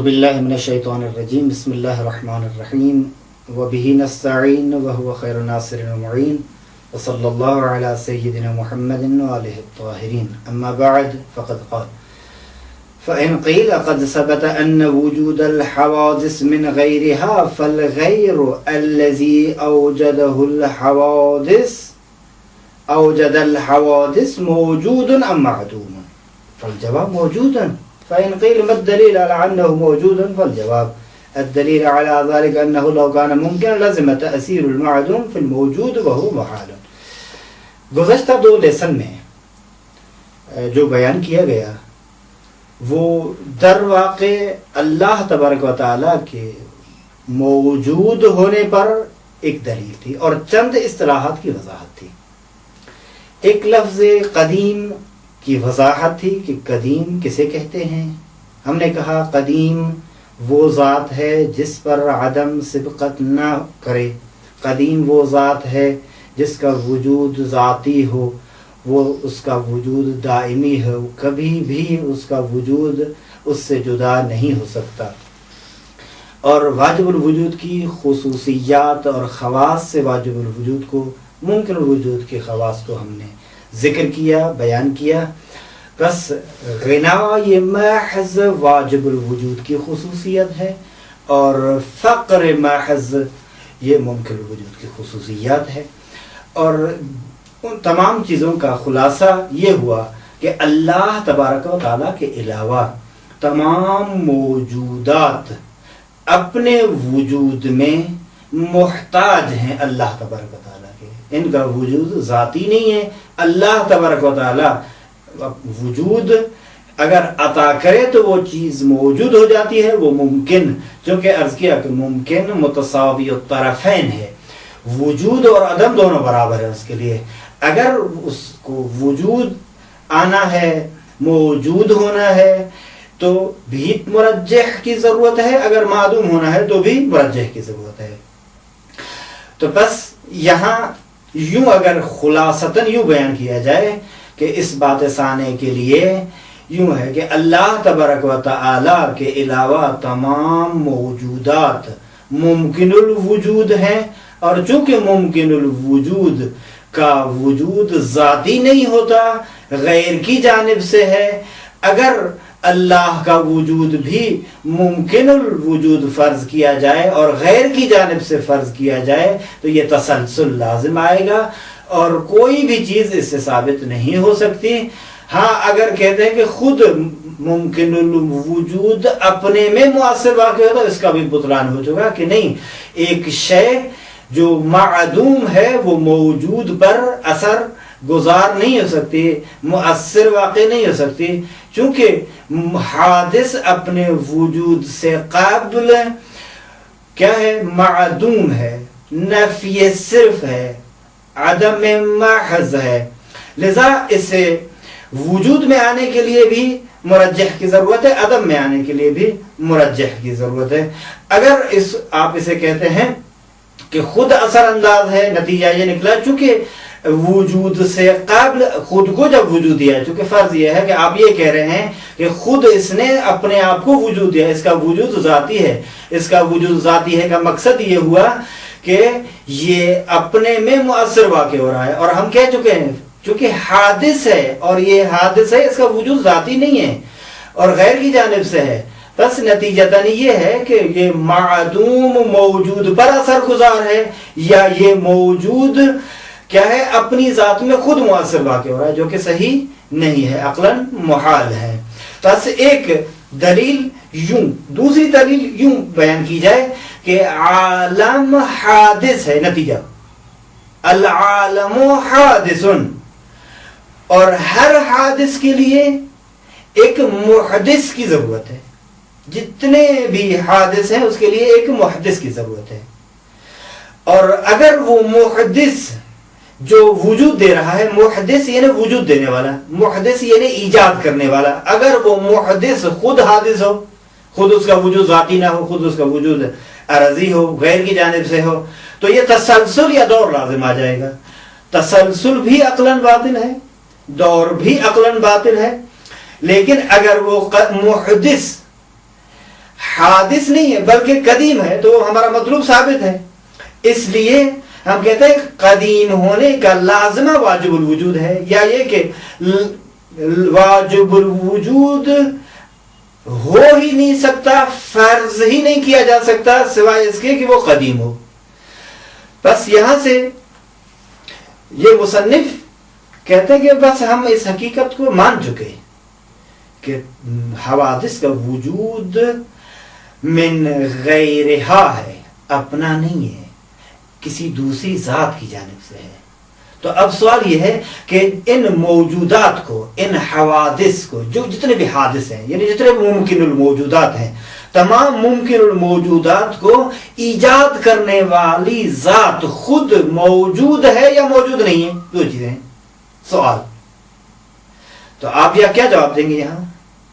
باللہ من الشیطان الرجیم بسم اللہ الرحمن الرحیم وبہ نستعین وہو خیر ناصر ومعین وصلی اللہ علی سیدنا محمد وآلہ الطاہرین اما بعد فقد قال فإن قیل قد ثبت ان وجود الحوادث من غیرها فالغیر الذي اوجد الحوادث موجود ام معدوم فالجواب موجود. فإن قيل ما الدليل على أنه موجود فالجواب الدليل على ذلك أنه لو كان ممكن لازم تأثير المعدوم في الموجود وهو محال. گزشتہ دو لیسن میں جو بیان کیا گیا وہ در واقع اللہ تبارک و تعالیٰ کے موجود ہونے پر ایک دلیل تھی اور چند اصطلاحات کی وضاحت تھی. ایک لفظ قدیم کی وضاحت تھی کہ قدیم کسے کہتے ہیں. ہم نے کہا قدیم وہ ذات ہے جس پر عدم سبقت نہ کرے، قدیم وہ ذات ہے جس کا وجود ذاتی ہو، وہ اس کا وجود دائمی ہو، کبھی بھی اس کا وجود اس سے جدا نہیں ہو سکتا. اور واجب الوجود کی خصوصیات اور خواص سے واجب الوجود کو، ممکن الوجود کے خواص کو ہم نے ذکر کیا، بیان کیا. بس غنا یہ محض واجب الوجود کی خصوصیت ہے اور فقر محض یہ ممکن الوجود کی خصوصیات ہے. اور ان تمام چیزوں کا خلاصہ یہ ہوا کہ اللہ تبارک و تعالیٰ کے علاوہ تمام موجودات اپنے وجود میں محتاج ہیں اللہ تبارک و تعالیٰ کے. ان کا وجود ذاتی نہیں ہے. اللہ تبارک و تعالیٰ وجود اگر عطا کرے تو وہ چیز موجود ہو جاتی ہے، وہ ممکن، چونکہ عرض کیا کہ ممکن متساوی الطرفین ہے، وجود اور عدم دونوں برابر ہے اس کے لیے. اگر اس کو وجود آنا ہے، موجود ہونا ہے تو بھی مرجح کی ضرورت ہے، اگر معدوم ہونا ہے تو بھی مرجح کی ضرورت ہے. تو بس یہاں یوں اگر خلاصتاً یوں بیان کیا جائے کہ اس بات ثانی کے لیے یوں ہے کہ اللہ تبارک و تعالیٰ کے علاوہ تمام موجودات ممکن الوجود ہیں، اور چونکہ ممکن الوجود کا وجود ذاتی نہیں ہوتا، غیر کی جانب سے ہے. اگر اللہ کا وجود بھی ممکن الوجود فرض کیا جائے اور غیر کی جانب سے فرض کیا جائے تو یہ تسلسل لازم آئے گا اور کوئی بھی چیز اس سے ثابت نہیں ہو سکتی. ہاں اگر کہتے ہیں کہ خود ممکن الوجود اپنے میں مؤثر واقع ہوتا، اس کا بھی بطلان ہو چکا کہ نہیں، ایک شے جو معدوم ہے وہ موجود پر اثر گزار نہیں ہو سکتی، مؤثر واقع نہیں ہو سکتی، چونکہ حادث اپنے وجود سے قابل کیا ہے، معدوم ہے، نفی صرف ہے، عدم محض ہے. لذا اسے وجود میں آنے کے لیے بھی مرجح کی ضرورت ہے، عدم میں آنے کے لیے بھی مرجح کی ضرورت ہے. اگر آپ اسے کہتے ہیں کہ خود اثر انداز ہے، نتیجہ یہ نکلا چونکہ وجود سے قبل خود کو جب وجود دیا، چونکہ فرض یہ ہے کہ آپ یہ کہہ رہے ہیں کہ خود اس نے اپنے آپ کو وجود دیا، اس کا وجود ذاتی ہے. اس کا وجود ذاتی ہے کا مقصد یہ ہوا کہ یہ اپنے میں مؤثر واقع ہو رہا ہے. اور ہم کہہ چکے ہیں چونکہ حادث ہے اور یہ حادث ہے، اس کا وجود ذاتی نہیں ہے اور غیر کی جانب سے ہے. بس نتیجتاً یہ ہے کہ یہ معدوم موجود پر اثر گزار ہے، یا یہ موجود کیا ہے، اپنی ذات میں خود مؤثر واقع ہو رہا ہے، جو کہ صحیح نہیں ہے، عقلاً محال ہے. بس ایک دلیل یوں، دوسری دلیل یوں بیان کی جائے کہ عالم حادث ہے، نتیجہ العالم حادث، اور ہر حادث کے لیے ایک محدث کی ضرورت ہے. جتنے بھی حادث ہیں اس کے لیے ایک محدث کی ضرورت ہے. اور اگر وہ محدث جو وجود دے رہا ہے، محدث یعنی وجود دینے والا، محدث یعنی ایجاد کرنے والا، اگر وہ محدث خود حادث ہو، خود اس کا وجود ذاتی نہ ہو، خود اس کا وجود عرضی ہو، غیر کی جانب سے ہو، تو یہ تسلسل یا دور لازم آ جائے گا. تسلسل بھی عقلاً باطل ہے، دور بھی عقلاً باطل ہے. لیکن اگر وہ محدث حادث نہیں ہے بلکہ قدیم ہے تو ہمارا مطلوب ثابت ہے. اس لیے ہم کہتے ہیں قدیم ہونے کا لازمہ واجب الوجود ہے، یا یہ کہ واجب الوجود ہو ہی نہیں سکتا، فرض ہی نہیں کیا جا سکتا سوائے اس کے کہ وہ قدیم ہو. بس یہاں سے یہ مصنف کہتے ہیں کہ بس ہم اس حقیقت کو مان چکے کہ حوادث کا وجود من غیرہا ہے، اپنا نہیں ہے، کسی دوسری ذات کی جانب سے ہے. تو اب سوال یہ ہے کہ ان موجودات کو، ان حوادث کو، جو جتنے بھی حادث ہیں یعنی جتنے بھی ممکن الموجودات ہیں، تمام ممکن الموجودات کو ایجاد کرنے والی ذات خود موجود ہے یا موجود نہیں ہے؟ دو چیزیں ہیں. سوال تو آپ یا کیا جواب دیں گے؟ یہاں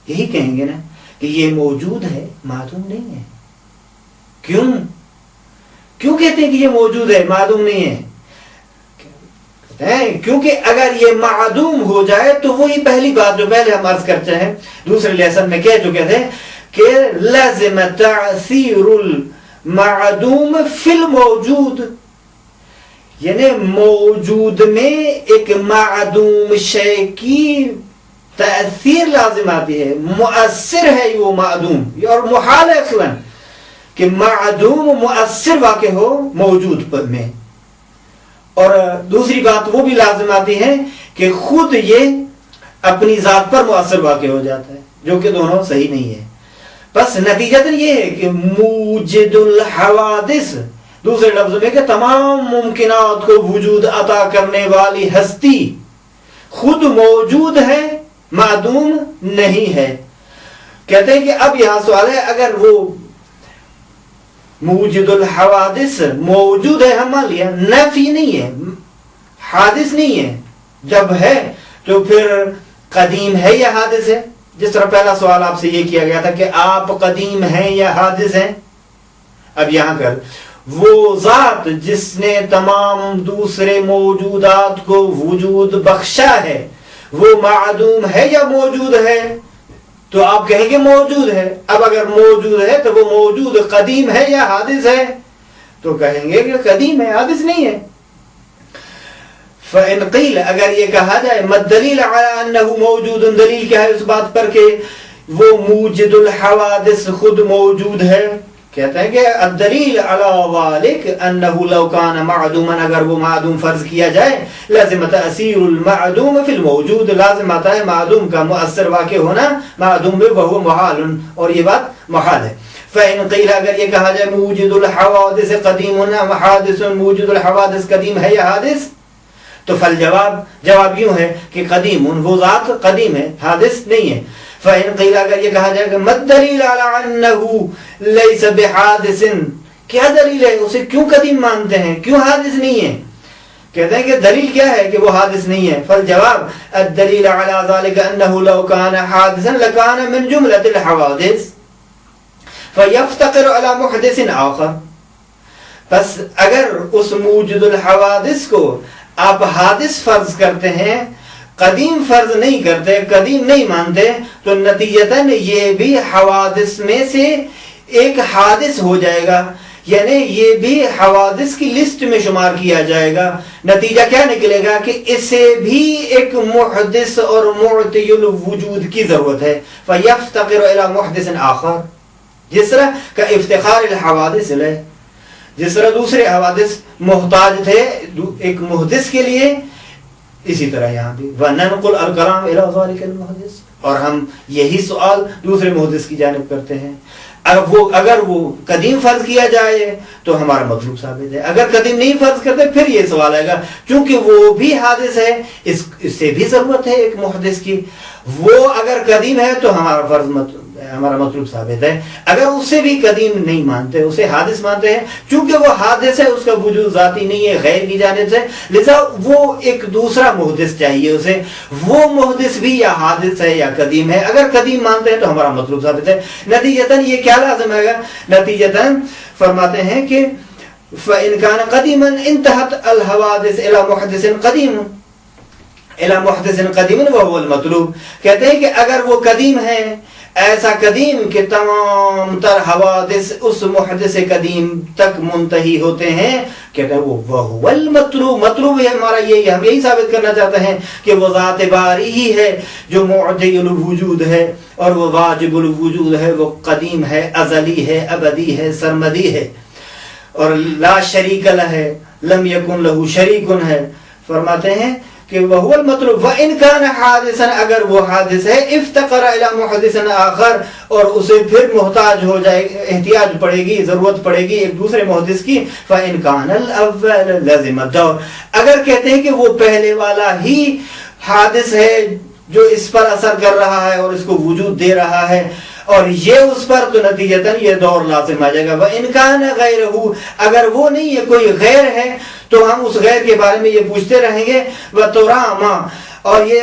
یہی کہیں گے نا کہ یہ موجود ہے، معدوم نہیں ہے. کیوں کہتے ہیں کہ یہ موجود ہے معدوم نہیں ہے؟ کیونکہ اگر یہ معدوم ہو جائے تو وہی پہلی بات جو پہلے ہم عرض کرتے ہیں دوسرے لیسن میں کہہ چکے تھے کہ لازم تأثیر المعدوم فی الموجود، یعنی موجود میں ایک معدوم شے کی تأثیر لازم آتی ہے، مؤثر ہے وہ معدوم. اور محال ہے اصلا کہ معدوم مؤثر واقع ہو موجود میں. اور دوسری بات وہ بھی لازم آتی ہے کہ خود یہ اپنی ذات پر مؤثر واقع ہو جاتا ہے، جو کہ دونوں صحیح نہیں ہے. بس نتیجتاً یہ ہے کہ موجد الحوادث، دوسرے لفظوں میں کہ تمام ممکنات کو وجود عطا کرنے والی ہستی خود موجود ہے، معدوم نہیں ہے. کہتے ہیں کہ اب یہاں سوال ہے اگر وہ موجد الحوادث موجود ہے، ہم مان لیا، نفی نہیں ہے، حادث نہیں ہے، جب ہے تو پھر قدیم ہے یا حادث ہے؟ جس طرح پہلا سوال آپ سے یہ کیا گیا تھا کہ آپ قدیم ہیں یا حادث ہیں. اب یہاں کر وہ ذات جس نے تمام دوسرے موجودات کو وجود بخشا ہے وہ معدوم ہے یا موجود ہے؟ تو آپ کہیں گے موجود ہے. اب اگر موجود ہے تو وہ موجود قدیم ہے یا حادث ہے؟ تو کہیں گے کہ قدیم ہے، حادث نہیں ہے. فَإِنْ قِيلَ اگر یہ کہا جائے مَالدَّلِيلَ عَلَىٰ أَنَّهُ موجود، دلیل کیا ہے اس بات پر کہ وہ موجد الحوادث خود موجود ہے؟ کہتے ہیں کہ الدلیل علی ذالک انه لو کان معدوما، اگر وہ معدوم فرض کیا جائے، لازم تأثیر المعدوم فی الموجود، لازم آتا ہے معدوم کا مؤثر واقع ہونا معدوم میں، وہو محال، اور یہ بات محال ہے. فإن قیل اگر یہ کہا جائے موجد الحوادث قدیم حادث، موجد الحوادث قدیم ہے یا حادث، تو جواب یوں ہے کہ قدیم، وہ ذات قدیم ہے، حادث نہیں ہے. فإن قیل اگر یہ کہا جائے کہ مد دلیل علی انه لیس بحادث، کیا دلیل ہے، اسے کیوں قدیم مانتے ہیں، کیوں حادث نہیں ہے؟ کہتے ہیں کہ دلیل کیا ہے کہ وہ حادث نہیں ہے. فالجواب الدلیل علی ذلك انه لو كان حادثا لكان من جملة الحوادث فيفتقر على محدث آخر. پس اگر اس موجد الحوادث کو آپ حادث فرض کرتے ہیں، قدیم فرض نہیں کرتے، قدیم نہیں مانتے، تو نتیجتاً یہ بھی حوادث میں سے ایک حادث ہو جائے گا، یعنی یہ بھی حوادث کی لسٹ میں شمار کیا جائے گا. نتیجہ کیا نکلے گا کہ اسے بھی ایک محدث اور معطی الوجود کی ضرورت ہے. فَيَفْتَقِرُ إِلَى مُحْدِثٍ آخر، جس طرح کا افتخار الحوادث ہے، جس طرح دوسرے حوادث محتاج تھے ایک محدث کے لیے، اسی طرح یہاں بھی وَنَنْقُلْ الْكَلَامَ إِلَى ذَلِكَ الْمُحْدِثِ، اور ہم یہی سوال دوسرے محدث کی جانب کرتے ہیں. اگر وہ قدیم فرض کیا جائے تو ہمارا مطلوب ثابت ہے، اگر قدیم نہیں فرض کرتے پھر یہ سوال آئے گا چونکہ وہ بھی حادث ہے، اس سے بھی ضرورت ہے ایک محدث کی. وہ اگر قدیم ہے تو ہمارا مطلوب ثابت ہے. اگر اس سے بھی قدیم نہیں مانتے، اسے حادث مانتے ہیں، چونکہ وہ حادث ہے، اس کا وجود ذاتی نہیں ہے، غیر کی جانب سے، لذا وہ ایک دوسرا محدث چاہیے اسے. وہ محدث بھی یا حادث ہے یا قدیم ہے، اگر قدیم مانتے ہیں تو ہمارا مطلوب ثابت ہے. نتیجتاً یہ کیا لازم ہے گا؟ نتیجتاً فرماتے ہیں کہ فَإِنْ كَانَ قَدِيمًا انتهت الحوادث إلى محدث قدیم، الى محدث قدیم وهو المطلوب. کہتے ہیں کہ اگر وہ قدیم ہے، ایسا قدیم کہ تمام تر حوادث اس محدث قدیم تک منتہی ہوتے ہیں. کہتے ہیں وہ المطلوب، مطلوب ہے ہمارا یہی، ہم یہی ثابت کرنا چاہتے ہیں کہ وہ ذات باری ہی ہے جو معدی الوجود ہے، اور وہ واجب الوجود ہے، وہ قدیم ہے، ازلی ہے، ابدی ہے، سرمدی ہے، اور لا شریک لہ ہے، لم یکن لہ شریک ہے. فرماتے ہیں کہ وہ المطلوب وَإِنْ كَانَ حَادِثًا، اگر وہ حادث ہے، افتقر إِلَى مُحْدِثٍ آخر، اور اسے پھر محتاج ہو جائے، احتیاج پڑے گی، ضرورت پڑے گی ایک دوسرے محدث کی. فَإِنْ كَانَ الْأَوَّلُ لَازِمَ الدَّوْرِ، اگر کہتے ہیں کہ وہ پہلے والا ہی حادث ہے جو اس پر اثر کر رہا ہے اور اس کو وجود دے رہا ہے، اور یہ اس پر، تو نتیجتاً یہ دور لازم آ جائے گا. وَإِنْ كَانَ غَيْرُهُ، اگر وہ نہیں ہے، کوئی غیر ہے، تو ہم اس غیر کے بارے میں یہ پوچھتے رہیں گے. وَتُرَامَا، اور یہ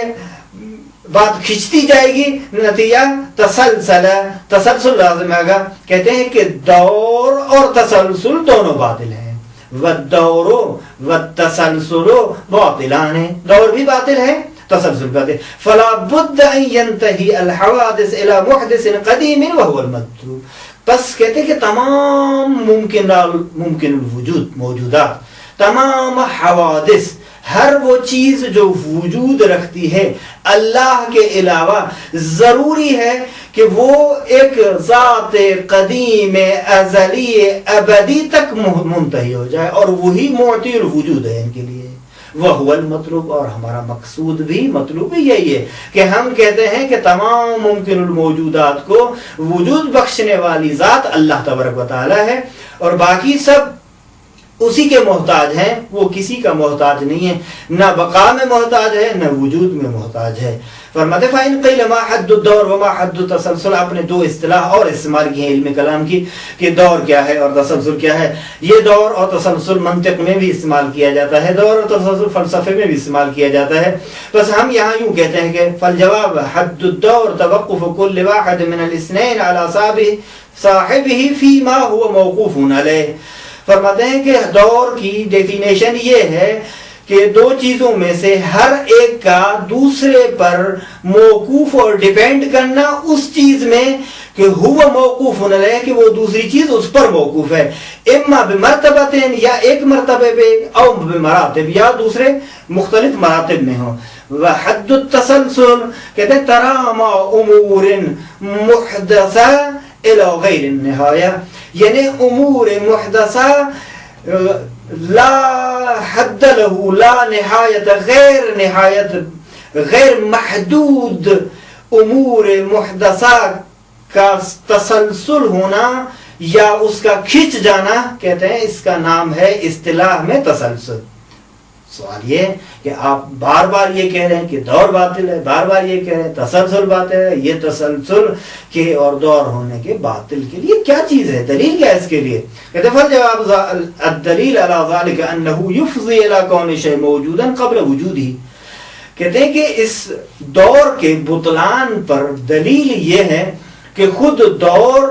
بات کھچتی جائے گی. نتیجہ تسلسل لازم آگا. کہتے ہیں کہ دور اور تسلسل دونوں باطل ہیں. وَالدَّوْرُ وَالتَّسَلْسُلُ باطلان ہیں، دور بھی باطل ہے، تسلسل باطل. فَلَا بُدَّ أَن يَنْتَهِي الْحَوَادِثُ إِلَى مُحْدِثٍ قَدِيمٍ وَهُوَ الْمَطْلُوب. بس کہتے ہیں کہ تمام ممکن الوجود موجودات، تمام حوادث، ہر وہ چیز جو وجود رکھتی ہے اللہ کے علاوہ، ضروری ہے کہ وہ ایک ذات قدیم ازلی ابدی تک منتہی ہو جائے، اور وہی معطی الوجود ہے ان کے لیے. وَهُوَ الْمَطْلُوب، اور ہمارا مقصود بھی، مطلوب بھی یہی ہے کہ ہم کہتے ہیں کہ تمام ممکن الموجودات کو وجود بخشنے والی ذات اللہ تبارک و تعالی ہے، اور باقی سب اسی کے محتاج ہیں. وہ کسی کا محتاج نہیں ہے، نہ بقا میں محتاج ہے، نہ وجود میں محتاج ہے. فرماتے فَإِنْ قِيلَ مَا حَدُّ الدَّوْرِ وَمَا حَدُّ التَّسَلْسُلِ، اپنے دو اصطلاح اور استعمال کی ہیں علم کلام کی، کہ دور کیا ہے اور تسلسل کیا ہے. یہ دور اور تسلسل منطق میں بھی استعمال کیا جاتا ہے، دور اور تسلسل فلسفے میں بھی استعمال کیا جاتا ہے. بس ہم یہاں یوں کہتے ہیں کہ فالجواب حد الدور توقف كل واحد من الاثنين على صاحبه فيما هو موقوف علیہ. فرماتے ہیں کہ دور کی ڈیفینیشن یہ ہے کہ دو چیزوں میں سے ہر ایک کا دوسرے پر موقوف اور ڈیپینڈ کرنا اس چیز میں کہ ہوا موقوف علیہ، کہ وہ دوسری چیز اس پر موقوف ہے، اما بمرتبتین، یا ایک مرتبے پہ، او بمراتب، یا دوسرے مختلف مراتب میں ہوں. وحد التسلسل کہتے ہیں تراما امور محدثہ الی غیر النہایہ، یعنی امور محدثہ لا حد له، لا نہایت، غیر نہایت، غیر محدود امور محدثہ کا تسلسل ہونا یا اس کا کھنچ جانا، کہتے ہیں اس کا نام ہے اصطلاح میں تسلسل. سوال یہ کہ آپ بار بار یہ کہہ رہے ہیں کہ دور باطل ہے، بار بار یہ کہہ رہے ہیں تسلسل باطل ہے. یہ تسلسل کے اور دور ہونے کے باطل کے لیے کیا چیز ہے، دلیل کیا ہے اس کے لیے؟ کہتے ہیں فالجواب الدلیل علی ذلک انہ یفضی الی کون شیء موجودا قبل وجودہ. کہتے ہیں کہ اس دور کے بطلان پر دلیل یہ ہے کہ خود دور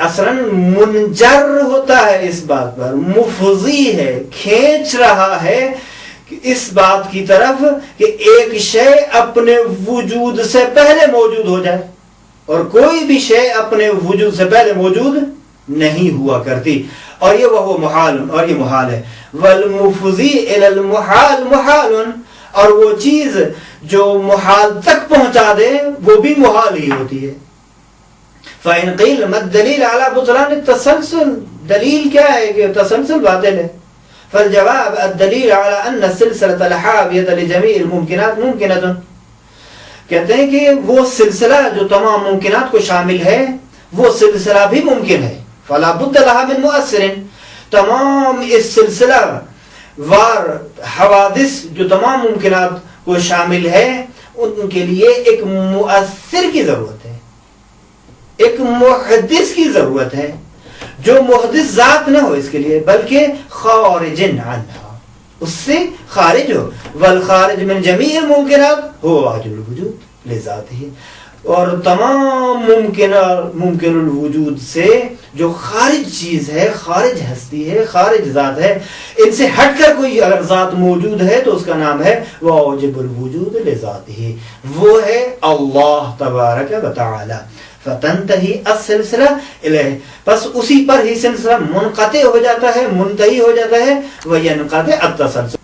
اصلاً منجر ہوتا ہے اس بات پر، مفضی ہے، کھینچ رہا ہے اس بات کی طرف کہ ایک شے اپنے وجود سے پہلے موجود ہو جائے، اور کوئی بھی شے اپنے وجود سے پہلے موجود نہیں ہوا کرتی، اور یہ وہ محال، اور یہ محال ہے. والمفضی الی المحال محال، اور وہ چیز جو محال تک پہنچا دے وہ بھی محال ہی ہوتی ہے. فَإِنْ قِيلَ مَا الدَّلِيلُ عَلَى بُطْلَانِ التَّسَلْسُلِ، دلیل کیا ہے کہ تسلسل باطل ہے؟ فالجواب الدلیل علی ان السلسلۃ الحاویۃ لجمیع الممکنات ممکنۃ. کہتے ہیں کہ وہ سلسلہ جو تمام ممکنات کو شامل ہے وہ سلسلہ بھی ممکن ہے. فلا بد لها من مؤثر، تمام اس سلسلہ وار حوادث جو تمام ممکنات کو شامل ہے ان کے لیے ایک مؤثر کی ضرورت ہے، ایک محدث کی ضرورت ہے، جو محدث ذات نہ ہو اس کے لیے بلکہ خارج عنہ، اس سے خارج ہو. والخارج من جمیع الممکنات هو واجب الوجود لذاته. اور تمام ممکن الوجود سے جو خارج چیز ہے، خارج ہستی ہے، خارج ذات ہے، ان سے ہٹ کر کوئی اگر ذات موجود ہے تو اس کا نام ہے واجب الوجود لذاتہ، وہ ہے اللہ تبارک و تعالی۔ فتنتہی السلسلہ الیہ، پس اسی پر ہی سلسلہ منقطع ہو جاتا ہے، منتہی ہو جاتا ہے، وینقطع التسلسل،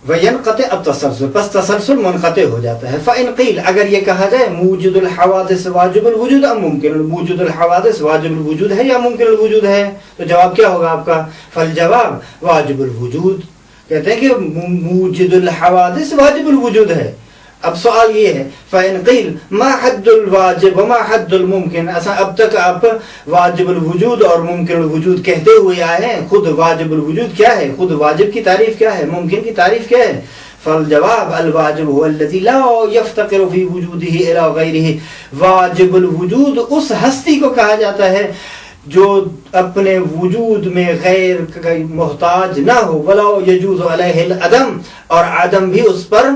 وینقطع التسلسل، پس تسلسل منقطع ہو جاتا ہے۔ فإن قیل، اگر یہ کہا جائے موجود الحوادث واجب الوجود ام ممکن، موجود الحوادث واجب الوجود ہے یا ممکن الوجود ہے، تو جواب کیا ہوگا آپ کا؟ فالجواب واجب الوجود، کہتے ہیں کہ موجود الحوادث واجب الوجود ہے۔ اب سوال یہ ہے فإن قیل ما حد الواجب وما حد الممکن، اب تک آپ واجب الوجود اور ممکن الوجود کہتے ہوئے آئے ہیں، خود واجب الوجود کیا ہے، خود واجب کی تعریف کیا ہے، ممکن کی تعریف کیا ہے؟ فالجواب الواجب هو الذي لا يفتقر في وجوده الى غيره، واجب الوجود اس ہستی کو کہا جاتا ہے جو اپنے وجود میں غیر محتاج نہ ہو، ولا يجوز عليه العدم، اور عدم بھی اس پر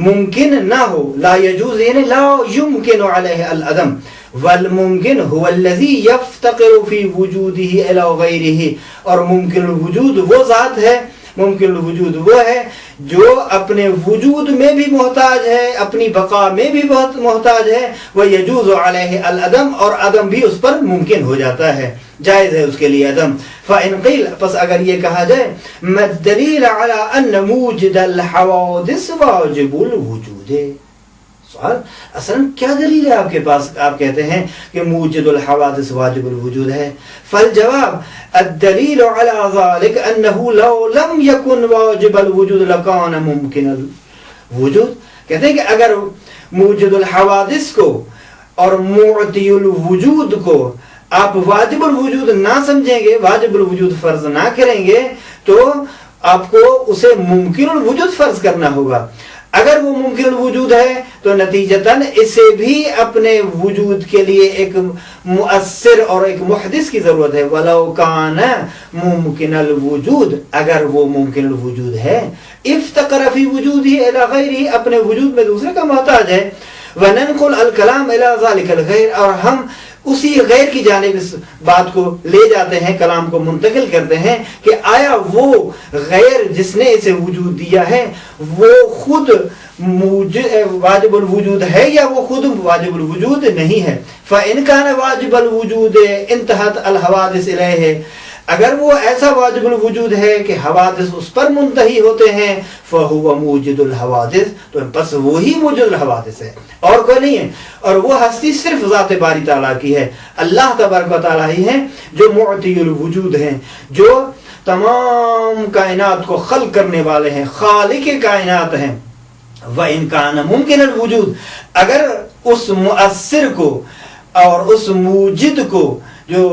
ممکن نہ ہو، لا يجوز یعنی لا يمكن عليه العدم، والممکن هو الذي يفتقر في وجوده الى غيره، اور ممکن الوجود وہ ذات ہے، ممکن الوجود وہ ہے جو اپنے وجود میں بھی محتاج ہے، اپنی بقا میں بھی بہت محتاج ہے، ويجوز عليه العدم، اور عدم بھی اس پر ممکن ہو جاتا ہے، جائز ہے اس کے لیے عدم۔ فإن قیل، پس اگر یہ کہا جائے ما الدلیل على ان موجد الحوادث واجب الوجود، سوال اصلا کیا دلیل ہے آپ کے پاس، آپ کہتے ہیں کہ موجد الحوادث واجب الوجود ہے؟ فالجواب الدلیل على ذلك انه لو لم يكن واجب الوجود لكان ممکن الوجود، کہتے ہیں کہ اگر موجد الحوادث کو اور معطی الوجود کو آپ واجب الوجود نہ سمجھیں گے، واجب الوجود فرض نہ کریں گے، تو آپ کو اسے ممکن الوجود فرض کرنا ہوگا۔ اگر وہ ممکن الوجود ہے تو نتیجتاً اسے بھی اپنے وجود کے لیے ایک مؤثر اور ایک محدث کی ضرورت ہے۔ وَلَوْ كَانَ مُمْكِنَ الْوُجُودِ، اگر وہ ممکن الوجود ہے، افتقر فی وجودہ الی غیرہ، اپنے وجود میں دوسرے کا محتاج ہے، وَنَنْقُلْ الْكَلَامَ الی ذَلِكَ الْغَيْرِ، اور ہم اسی غیر کی جانب اس بات کو لے جاتے ہیں، کلام کو منتقل کرتے ہیں کہ آیا وہ غیر جس نے اسے وجود دیا ہے وہ خود واجب الوجود ہے یا وہ خود واجب الوجود نہیں ہے۔ فَإِنْ كَانَ واجب الوجود انتہت الحوادث الیہ، اگر وہ ایسا واجب الوجود ہے کہ حوادث اس پر منتہی ہوتے ہیں، فَهُوَ موجد الحوادث، تو بس وہی موجد الحوادث ہے اور کوئی نہیں ہے، اور وہ ہستی صرف ذات باری تعالیٰ کی ہے، اللہ تبارک و تعالیٰ ہی ہیں جو معطی الوجود ہیں، جو تمام کائنات کو خلق کرنے والے ہیں، خالق کائنات ہیں۔ وَإِنْ كَانَ مُمْكِنَ الْوُجُودِ، اگر اس مؤثر کو اور اس موجد کو جو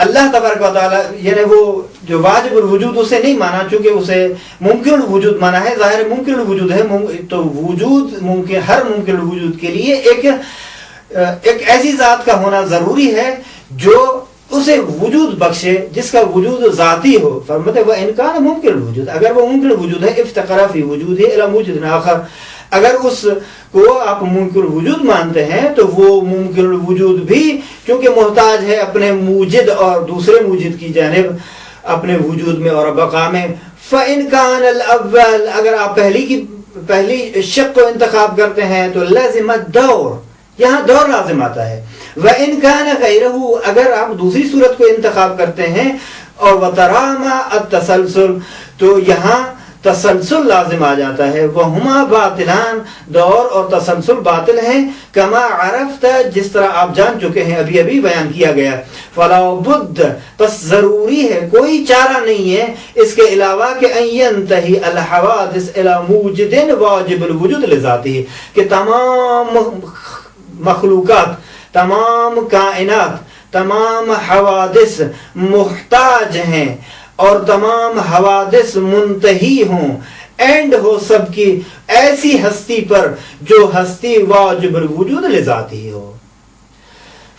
اللہ تبارک و تعالیٰ، یعنی وہ جو واجب الوجود اسے نہیں مانا، چونکہ اسے ممکن الوجود مانا ہے، ظاہر ممکن الوجود ہے، تو وجود ممکن، ہر ممکن الوجود کے لیے ایک ایسی ذات کا ہونا ضروری ہے جو اسے وجود بخشے، جس کا وجود ذاتی ہو۔ فرماتے وہ انکان ممکن الوجود، اگر وہ ممکن الوجود ہے، افتقر فی وجودہ الی موجد آخر، اگر اس کو آپ ممکن الوجود مانتے ہیں تو وہ ممکن الوجود بھی چونکہ محتاج ہے اپنے موجد اور دوسرے موجد کی جانب اپنے وجود میں اور بقا میں۔ فَإِنْ كَانَ الْأَوَّلِ، اگر آپ پہلی شق کو انتخاب کرتے ہیں تو لازم الدور، یہاں دور لازم آتا ہے۔ وَإِنْ كَانَ غَيْرَهُ، اگر آپ دوسری صورت کو انتخاب کرتے ہیں اور وَتَرَامَ التَّسَلْسُلُ، تو یہاں تسلسل لازم آ جاتا ہے۔ وَهُمَا باطلان، دور اور تسلسل باطل ہیں، کما عرفت، جس طرح آپ جان چکے ہیں، ابھی بیان کیا گیا۔ فَلَا بُدَّ، پس ضروری ہے، کوئی چارہ نہیں ہے اس کے علاوہ کہ أَن يَنْتَهِي الْحَوَادِث إِلَى مُوجِدٍ وَاجِبِ الْوُجُودِ لِذَاتِهِ، کہ تمام مخلوقات، تمام کائنات، تمام حوادث محتاج ہیں اور تمام حوادث منتہی ہوں، اینڈ ہو سب کی ایسی ہستی پر جو ہستی واجب الوجود لذاتی ہو۔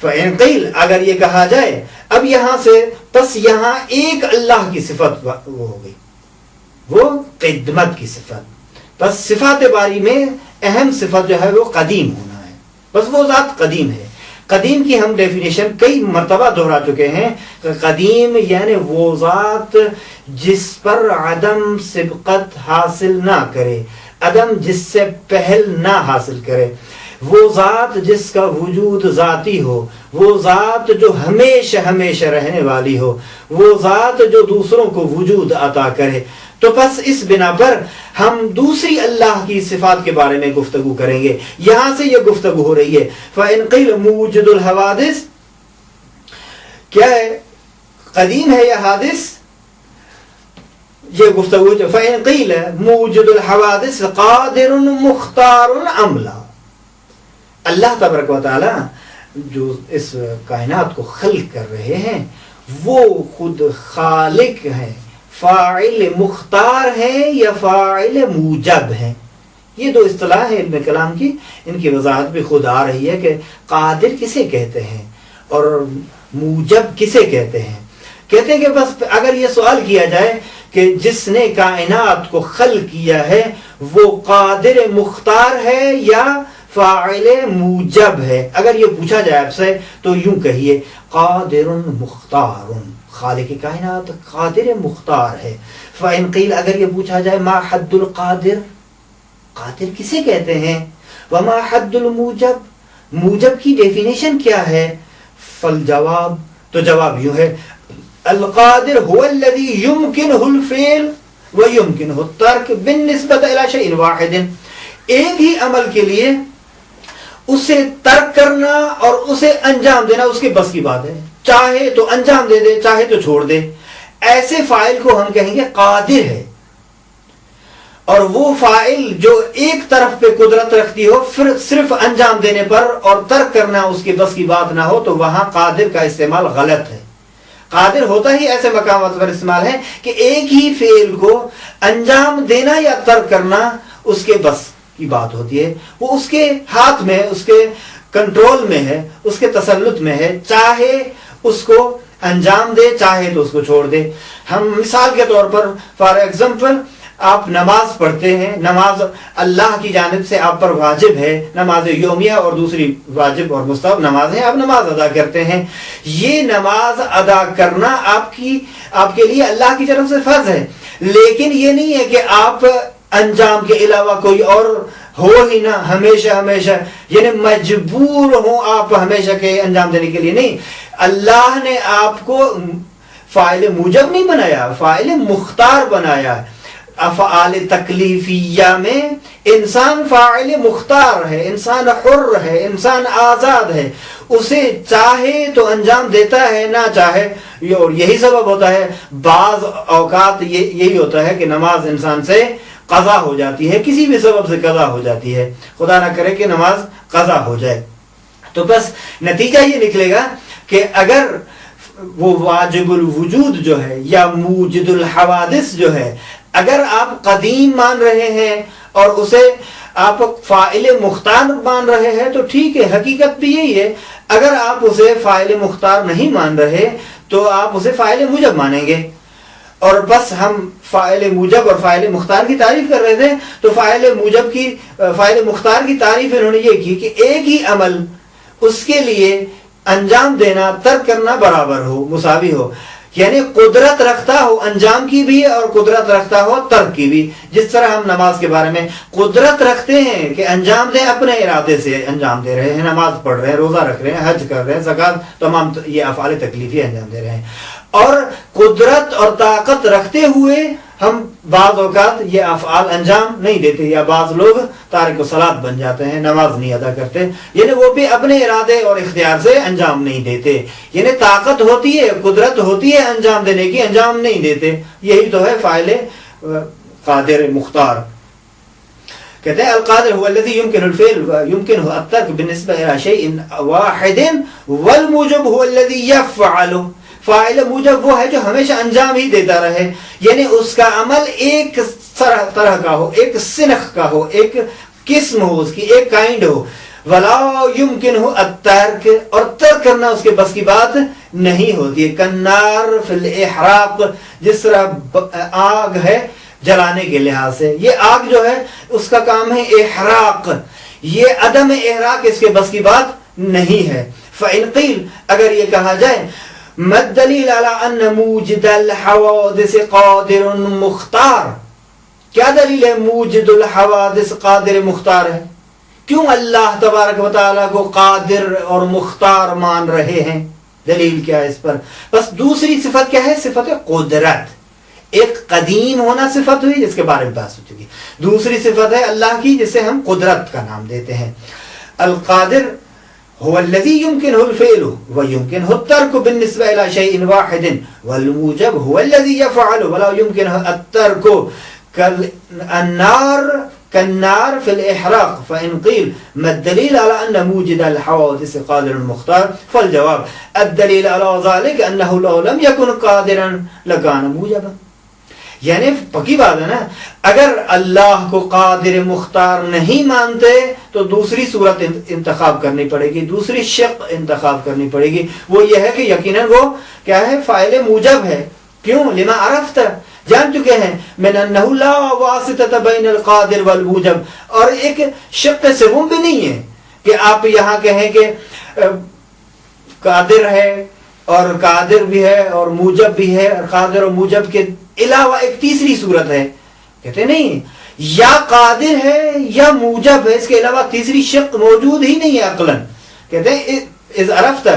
فَإِنْ قِيلَ، اگر یہ کہا جائے اب یہاں سے، پس یہاں ایک اللہ کی صفت وہ ہو گئی، وہ قدمت کی صفت، پس صفات باری میں اہم صفت جو ہے وہ قدیم ہونا ہے. بس وہ ذات قدیم ہے. قدیم کی ہم ڈیفینیشن کئی مرتبہ دہرا چکے ہیں. قدیم یعنی وہ ذات جس پر عدم سبقت حاصل نہ کرے، عدم جس سے پہل نہ حاصل کرے، وہ ذات جس کا وجود ذاتی ہو، وہ ذات جو ہمیشہ ہمیشہ رہنے والی ہو، وہ ذات جو دوسروں کو وجود عطا کرے. تو بس اس بنا پر ہم دوسری اللہ کی صفات کے بارے میں گفتگو کریں گے. یہاں سے یہ گفتگو ہو رہی ہے. فَإِن قِيلَ مُوجِدُ الْحَوَادِثِ، کیا ہے؟ قدیم ہے یا حادث؟ یہ گفتگو جو فَإِن قِيلَ مُوجِدُ الْحَوَادِثِ قَادِرٌ مُخْتَارٌ أَمْ لَا، اللہ تبارک و تعالی جو اس کائنات کو خلق کر رہے ہیں وہ خود خالق ہیں، فاعل مختار ہیں یا فاعل موجب ہیں. یہ دو اصطلاح ہیں علم کلام کی، ان کی وضاحت بھی خود آ رہی ہے کہ قادر کسے کہتے ہیں اور موجب کسے کہتے ہیں. کہتے ہیں کہ بس اگر یہ سوال کیا جائے کہ جس نے کائنات کو خلق کیا ہے وہ قادر مختار ہے یا فاعل موجب ہے، اگر یہ پوچھا جائے آپ سے تو یوں کہیے قادر مختار، خالق کائنات قادر مختار ہے. فَإِن قِيلَ، اگر یہ پوچھا جائے ما حد القادر، قادر کسے کہتے ہیں، وما حد الموجب، موجب کی ڈیفینیشن کیا ہے، فالجواب، تو جواب یوں ہے القادر هو الذي يمكنه الفعل ويمكنه الترك بالنسبة إلى شيء واحد. ایک ہی عمل کے لیے اسے ترک کرنا اور اسے انجام دینا اس کے بس کی بات ہے. چاہے تو انجام دے دے، چاہے تو چھوڑ دے. ایسے فاعل کو ہم کہیں گے قادر ہے. اور وہ فاعل جو ایک طرف پہ قدرت رکھتی ہو، پھر صرف انجام دینے پر اور ترک کرنا اس کے بس کی بات نہ ہو، تو وہاں قادر کا استعمال غلط ہے. قادر ہوتا ہی ایسے مقامات پر استعمال ہے کہ ایک ہی فعل کو انجام دینا یا ترک کرنا اس کے بس کی بات ہوتی ہے. وہ اس کے ہاتھ میں، اس کے کنٹرول میں ہے، اس کے تسلط میں ہے. چاہے اس کو انجام دے، چاہے تو اس کو چھوڑ دے. ہم مثال کے طور پر فار ایگزامپل آپ نماز پڑھتے ہیں، نماز اللہ کی جانب سے آپ پر واجب ہے، نماز یومیہ اور دوسری واجب اور مستحب نماز ہے، آپ نماز ادا کرتے ہیں. یہ نماز ادا کرنا آپ کے لیے اللہ کی طرف سے فرض ہے، لیکن یہ نہیں ہے کہ آپ انجام کے علاوہ کوئی اور ہو ہی نہ ہمیشہ ہمیشہ، یعنی مجبور ہوں آپ ہمیشہ کے انجام دینے کے لیے. نہیں، اللہ نے آپ کو فاعل موجب نہیں بنایا، فاعل مختار بنایا. افعال تکلیفیہ میں انسان فاعل مختار ہے، انسان حر ہے، انسان آزاد ہے. اسے چاہے تو انجام دیتا ہے، نہ چاہے. اور یہی سبب ہوتا ہے بعض اوقات یہی ہوتا ہے کہ نماز انسان سے قضا ہو جاتی ہے، کسی بھی سبب سے قضا ہو جاتی ہے. خدا نہ کرے کہ نماز قضا ہو جائے. تو بس نتیجہ یہ نکلے گا کہ اگر وہ واجب الوجود جو ہے یا موجد الحوادث جو ہے، اگر آپ قدیم مان رہے ہیں اور اسے آپ فاعل مختار مان رہے ہیں تو ٹھیک ہے، حقیقت بھی یہی ہے. اگر آپ اسے فاعل مختار نہیں مان رہے تو آپ اسے فاعل موجب مانیں گے. اور بس ہم فاعل موجب اور فاعل مختار کی تعریف کر رہے تھے، تو فاعل مختار کی تعریف انہوں نے یہ کی کہ ایک ہی عمل اس کے لیے انجام دینا ترک کرنا برابر ہو، مساوی ہو. یعنی قدرت رکھتا ہو انجام کی بھی اور قدرت رکھتا ہو ترک کی بھی. جس طرح ہم نماز کے بارے میں قدرت رکھتے ہیں کہ انجام دیں، اپنے ارادے سے انجام دے رہے ہیں، نماز پڑھ رہے ہیں، روزہ رکھ رہے ہیں، حج کر رہے ہیں، زکوٰۃ، تمام یہ افعال تکلیفی انجام دے رہے ہیں. اور قدرت اور طاقت رکھتے ہوئے ہم بعض اوقات یہ افعال انجام نہیں دیتے، یا بعض لوگ تارک الصلاۃ بن جاتے ہیں، نماز نہیں ادا کرتے، یعنی وہ بھی اپنے ارادے اور اختیار سے انجام نہیں دیتے. یعنی طاقت ہوتی ہے، قدرت ہوتی ہے انجام دینے کی، انجام نہیں دیتے. یہی تو ہے فاعل قادر مختار. کہتے ہیں القادر هو الذي يمكن الفعل ويمكنه الترك بالنسبة إلى شيء واحد والموجب هو الذي يفعل. فاعل موجب وہ ہے جو ہمیشہ انجام ہی دیتا رہے، یعنی اس کا عمل ایک طرح کا ہو، ایک سنخ کا ہو، ایک قسم ہو، اس کی ایک کائنڈ ہو. ولا يمكنه الترك، اور ترک کرنا اس کے بس کی بات نہیں ہوتی ہے. کنار فی الاحراق، جس طرح آگ ہے جلانے کے لحاظ سے. یہ آگ جو ہے اس کا کام ہے احراق، یہ عدم احراق اس کے بس کی بات نہیں ہے. فإن قیل اگر یہ کہا جائے ما الدلیل علی ان موجد الحوادث قادر مختار، کیا دلیل ہے موجد الحوادث قادر مختار ہے؟ کیوں اللہ تبارک و تعالیٰ کو قادر اور مختار مان رہے ہیں؟ دلیل کیا ہے اس پر؟ بس دوسری صفت کیا ہے؟ صفت قدرت. ایک قدیم ہونا صفت ہوئی جس کے بارے میں بحث ہو چکی. دوسری صفت ہے اللہ کی جسے ہم قدرت کا نام دیتے ہیں. القادر هو الذي يمكنه الفعل ويمكنه الترك بالنسبة إلى شيء واحد، والموجب هو الذي يفعل ولا يمكنه الترك كالنار في الإحراق. فإن قيل ما الدليل على أن موجد الحوادث قادر مختار، فالجواب الدليل على ذلك أنه لو لم يكن قادرا لكان موجبا. یعنی پکی بات ہے نا، اگر اللہ کو قادر مختار نہیں مانتے تو دوسری صورت انتخاب کرنی پڑے گی، دوسری شق انتخاب کرنی پڑے گی. وہ یہ ہے کہ یقیناً وہ کیا ہے؟ فاعل موجب ہے. کیوں؟ لما عرفت، جان چکے ہیں من انہ لا واسطہ بین القادر والموجب. اور ایک شق سوم بھی نہیں ہے کہ آپ یہاں کہیں کہ قادر ہے اور قادر بھی ہے اور موجب بھی ہے، اور قادر اور موجب کے علاوہ ایک تیسری صورت ہے. کہتے نہیں، یا قادر ہے یا موجب ہے، اس کے علاوہ تیسری شق موجود ہی نہیں ہے عقلاً. کہتے ہیں اذ عرفت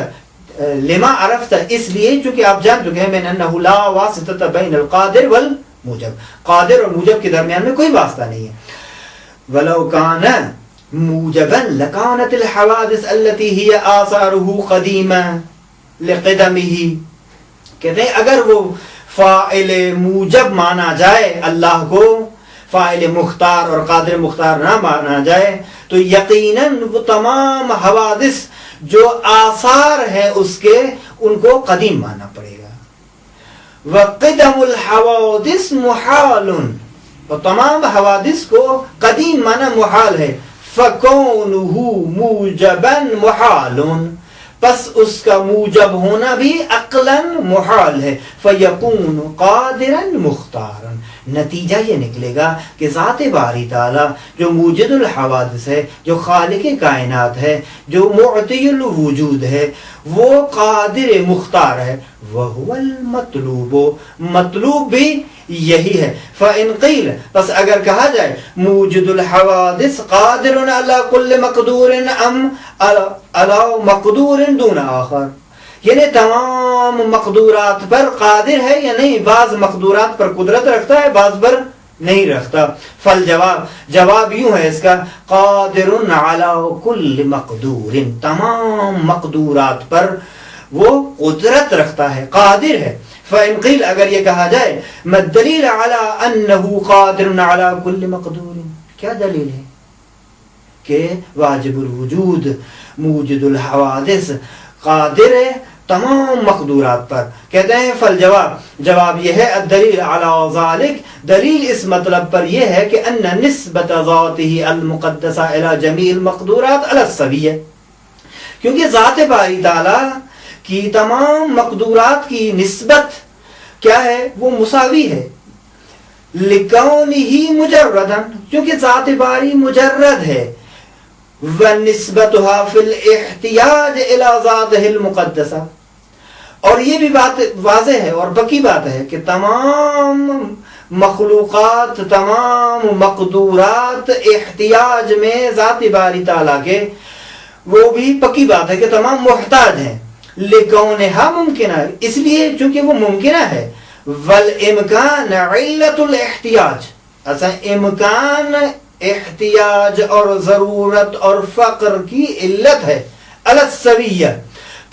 لما عرفت، اس لیے چونکہ آپ جان چکے ہیں من انہ لا واسطہ بین القادر والموجب، قادر اور موجب کے درمیان میں کوئی واسطہ نہیں ہے. ولو کان موجبا لکانت الحوادث التي هي آثاره قدیمہ لقدمه. کہتے ہیں اگر وہ فاعل موجب مانا جائے اللہ کو، فاعل مختار اور قادر مختار نہ مانا جائے، تو یقیناً وہ تمام حوادث جو آثار ہیں اس کے ان کو قدیم مانا پڑے گا. وقدم الحوادث محال، اور تمام حوادث کو قدیم مانا محال ہے. فکونہ موجبا محال، پس اس کا موجب ہونا بھی عقلاً محال ہے. فیکون قادرا مختارا، نتیجہ یہ نکلے گا کہ ذات باری تعالیٰ جو موجد الحوادث ہے، جو خالق کائنات ہے، جو معطی الوجود ہے، وہ قادر مختار ہے. وہو المطلوب، مطلوب بھی یہی ہے. فإن قیل، پس اگر کہا جائے موجد الحوادث قادر علی کل مقدور ام علی مقدور دون آخر، یعنی تمام مقدورات پر قادر ہے یا نہیں؟ بعض مقدورات پر قدرت رکھتا ہے، بعض پر نہیں رکھتا. فالجواب، جواب یوں ہے اس کا قادر علی کل مقدور، تمام مقدورات پر وہ قدرت رکھتا ہے، قادر ہے. فإن قیل اگر یہ کہا جائے ما الدلیل علی انہ قادر علی کل مقدور، کیا دلیل ہے کہ واجب الوجود موجد الحوادث قادر ہے تمام مقدورات پر؟ کہتے ہیں فالجواب، جواب یہ ہے الدلیل علی ذلک، دلیل اس مطلب پر یہ ہے کہ ان نسبت ذاتہ المقدسہ الی جمیع المقدورات علی السویہ، کیونکہ ذات باری تعالیٰ کی تمام مقدورات کی نسبت کیا ہے؟ وہ مساوی ہے. لکونہ مجردا، کیونکہ ذات باری مجرد ہے. ونسبتها فی الاحتیاج الی ذاتہ المقدسہ، اور یہ بھی بات واضح ہے اور پکی بات ہے کہ تمام مخلوقات، تمام مقدورات احتیاج میں ذات باری تعالیٰ کے، وہ بھی پکی بات ہے کہ تمام محتاج ہیں. لکونہا ممکنہ، اس لیے چونکہ وہ ممکنہ ہے. والامکان علت الاحتیاج، اصلا امکان احتیاج اور ضرورت اور فقر کی علت ہے. علی السویہ،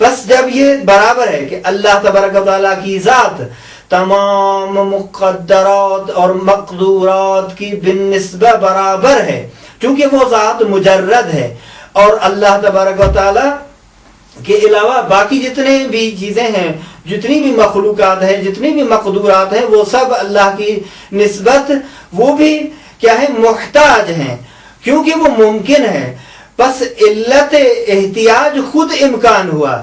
بس جب یہ برابر ہے کہ اللہ تبارک و تعالیٰ کی ذات تمام مقدرات اور مقدورات کی بالنسبہ برابر ہے، چونکہ وہ ذات مجرد ہے، اور اللہ تبارک و تعالیٰ کے علاوہ باقی جتنے بھی چیزیں ہیں، جتنی بھی مخلوقات ہیں، جتنی بھی مقدورات ہیں، وہ سب اللہ کی نسبت وہ بھی کیا ہے؟ محتاج ہیں، کیونکہ وہ ممکن ہے. بس علت احتیاج خود امکان ہوا،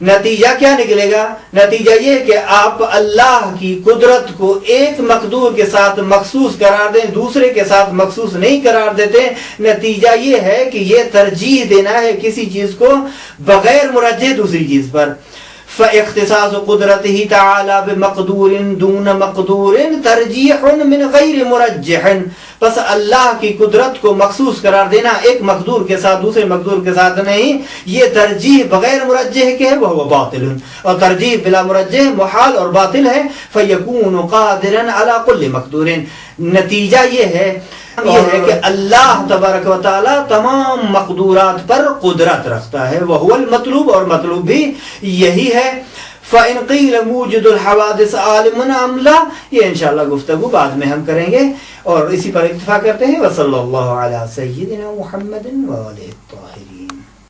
نتیجہ کیا نکلے گا؟ نتیجہ یہ کہ آپ اللہ کی قدرت کو ایک مقدور کے ساتھ مخصوص قرار دیں، دوسرے کے ساتھ مخصوص نہیں قرار دیتے. نتیجہ یہ ہے کہ یہ ترجیح دینا ہے کسی چیز کو بغیر مرجح دوسری چیز پر. فاختصاص قدرته تعالی بمقدور دون مقدور ترجیح من غیر مرجح. پس اللہ کی قدرت کو مخصوص قرار دینا ایک مقدور کے ساتھ دوسرے مقدور کے ساتھ نہیں، یہ ترجیح بغیر مرجح کے ہے، وہ باطل، اور ترجیح بلا مرجح محال اور باطل ہے. فیکون قادرا علی کل مقدور. نتیجہ یہ ہے کہ اللہ تبارک و تعالی تمام مقدورات پر قدرت رکھتا ہے. وہو المطلوب، اور مطلوب بھی یہی ہے. فَإِنْ قِيلَ مُوجِدُ الْحَوَادِثِ عَالِمٌ أَمْ لَا، یہ انشاءاللہ گفتگو بعد میں ہم کریں گے، اور اسی پر اکتفا کرتے ہیں. وصلی اللہ علی سیدنا محمد وآلہ الطاہرین.